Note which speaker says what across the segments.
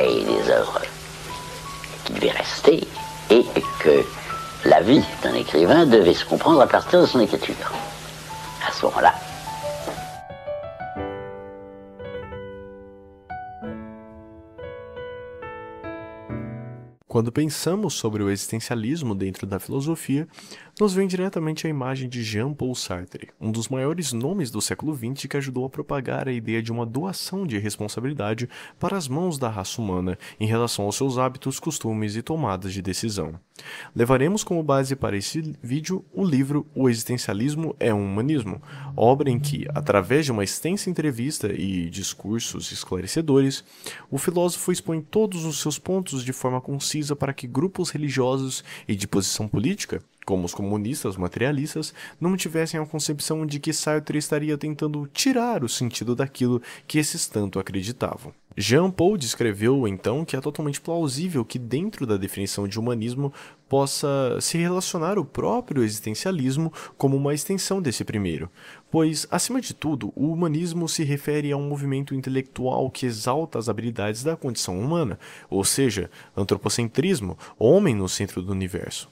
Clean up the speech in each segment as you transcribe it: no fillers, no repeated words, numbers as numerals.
Speaker 1: et des œuvres qui devaient rester, et que la vie d'un écrivain devait se comprendre à partir de son écriture. À ce moment-là,
Speaker 2: quando pensamos sobre o existencialismo dentro da filosofia, nos vem diretamente a imagem de Jean-Paul Sartre, um dos maiores nomes do século XX que ajudou a propagar a ideia de uma doação de responsabilidade para as mãos da raça humana em relação aos seus hábitos, costumes e tomadas de decisão. Levaremos como base para esse vídeo o livro O Existencialismo é um Humanismo, obra em que, através de uma extensa entrevista e discursos esclarecedores, o filósofo expõe todos os seus pontos de forma concisa para que grupos religiosos e de posição política, como os comunistas materialistas, não tivessem a concepção de que Sartre estaria tentando tirar o sentido daquilo que esses tanto acreditavam. Jean-Paul descreveu, então, que é totalmente plausível que dentro da definição de humanismo possa se relacionar o próprio existencialismo como uma extensão desse primeiro, pois, acima de tudo, o humanismo se refere a um movimento intelectual que exalta as habilidades da condição humana, ou seja, antropocentrismo, homem no centro do universo.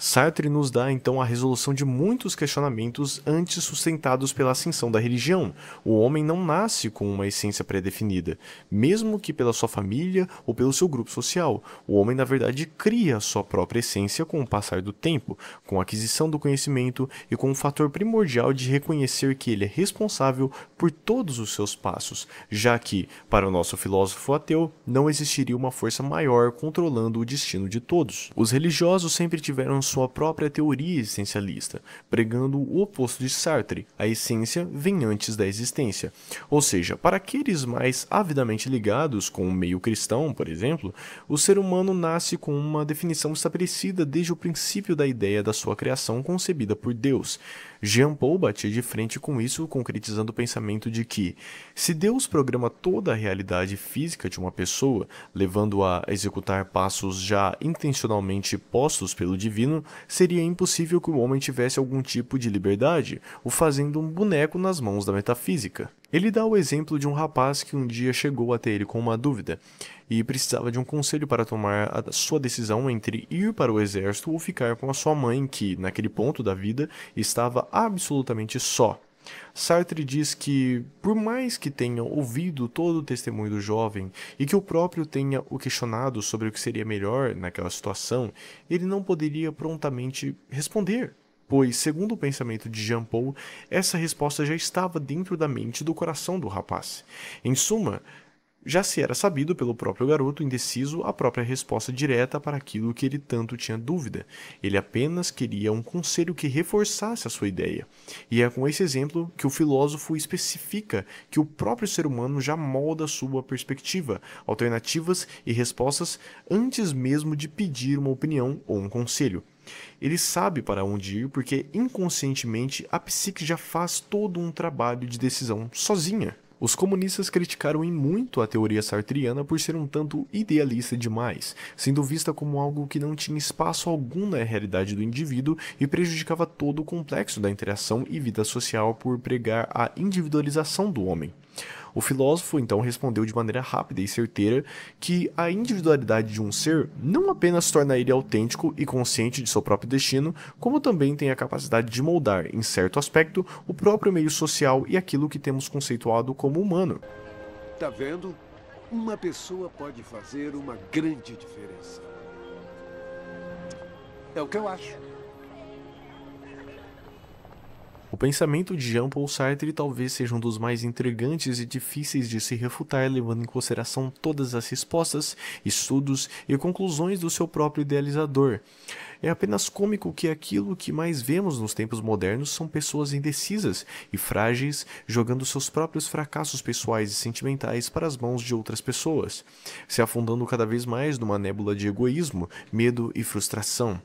Speaker 2: Sartre nos dá então a resolução de muitos questionamentos antes sustentados pela ascensão da religião. O homem não nasce com uma essência pré-definida, mesmo que pela sua família ou pelo seu grupo social. O homem, na verdade, cria a sua própria essência com o passar do tempo, com a aquisição do conhecimento e com o fator primordial de reconhecer que ele é responsável por todos os seus passos, já que, para o nosso filósofo ateu, não existiria uma força maior controlando o destino de todos. Os religiosos sempre tiveram sua própria teoria existencialista, pregando o oposto de Sartre: a essência vem antes da existência. Ou seja, para aqueles mais avidamente ligados com o meio cristão, por exemplo, o ser humano nasce com uma definição estabelecida desde o princípio da ideia da sua criação concebida por Deus. Jean-Paul batia de frente com isso, concretizando o pensamento de que, se Deus programa toda a realidade física de uma pessoa, levando-a a executar passos já intencionalmente postos pelo divino, seria impossível que o homem tivesse algum tipo de liberdade, o fazendo um boneco nas mãos da metafísica. Ele dá o exemplo de um rapaz que um dia chegou até ele com uma dúvida e precisava de um conselho para tomar a sua decisão entre ir para o exército ou ficar com a sua mãe, que, naquele ponto da vida, estava absolutamente só. Sartre diz que, por mais que tenha ouvido todo o testemunho do jovem e que o próprio tenha o questionado sobre o que seria melhor naquela situação, ele não poderia prontamente responder, pois, segundo o pensamento de Jean-Paul, essa resposta já estava dentro da mente e do coração do rapaz. Em suma, já se era sabido pelo próprio garoto indeciso a própria resposta direta para aquilo que ele tanto tinha dúvida. Ele apenas queria um conselho que reforçasse a sua ideia. E é com esse exemplo que o filósofo especifica que o próprio ser humano já molda sua perspectiva, alternativas e respostas antes mesmo de pedir uma opinião ou um conselho. Ele sabe para onde ir porque inconscientemente a psique já faz todo um trabalho de decisão sozinha. Os comunistas criticaram em muito a teoria sartriana por ser um tanto idealista demais, sendo vista como algo que não tinha espaço algum na realidade do indivíduo e prejudicava todo o complexo da interação e vida social por pregar a individualização do homem. O filósofo então respondeu de maneira rápida e certeira que a individualidade de um ser não apenas torna ele autêntico e consciente de seu próprio destino, como também tem a capacidade de moldar, em certo aspecto, o próprio meio social e aquilo que temos conceituado como humano.
Speaker 3: Tá vendo? Uma pessoa pode fazer uma grande diferença. É o que eu acho.
Speaker 2: O pensamento de Jean-Paul Sartre talvez seja um dos mais intrigantes e difíceis de se refutar, levando em consideração todas as respostas, estudos e conclusões do seu próprio idealizador. É apenas cômico que aquilo que mais vemos nos tempos modernos são pessoas indecisas e frágeis, jogando seus próprios fracassos pessoais e sentimentais para as mãos de outras pessoas, se afundando cada vez mais numa nébula de egoísmo, medo e frustração.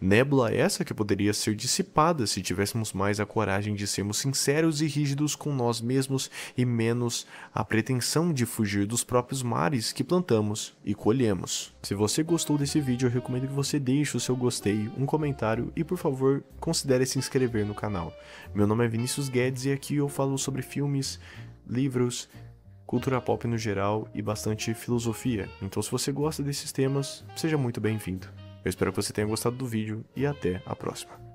Speaker 2: Nébula essa que poderia ser dissipada se tivéssemos mais a coragem de sermos sinceros e rígidos com nós mesmos e menos a pretensão de fugir dos próprios mares que plantamos e colhemos. Se você gostou desse vídeo, eu recomendo que você deixe o seu gostei, um comentário e, por favor, considere se inscrever no canal. Meu nome é Vinícius Guedes e aqui eu falo sobre filmes, livros, cultura pop no geral e bastante filosofia. Então se você gosta desses temas, seja muito bem-vindo. Eu espero que você tenha gostado do vídeo e até a próxima.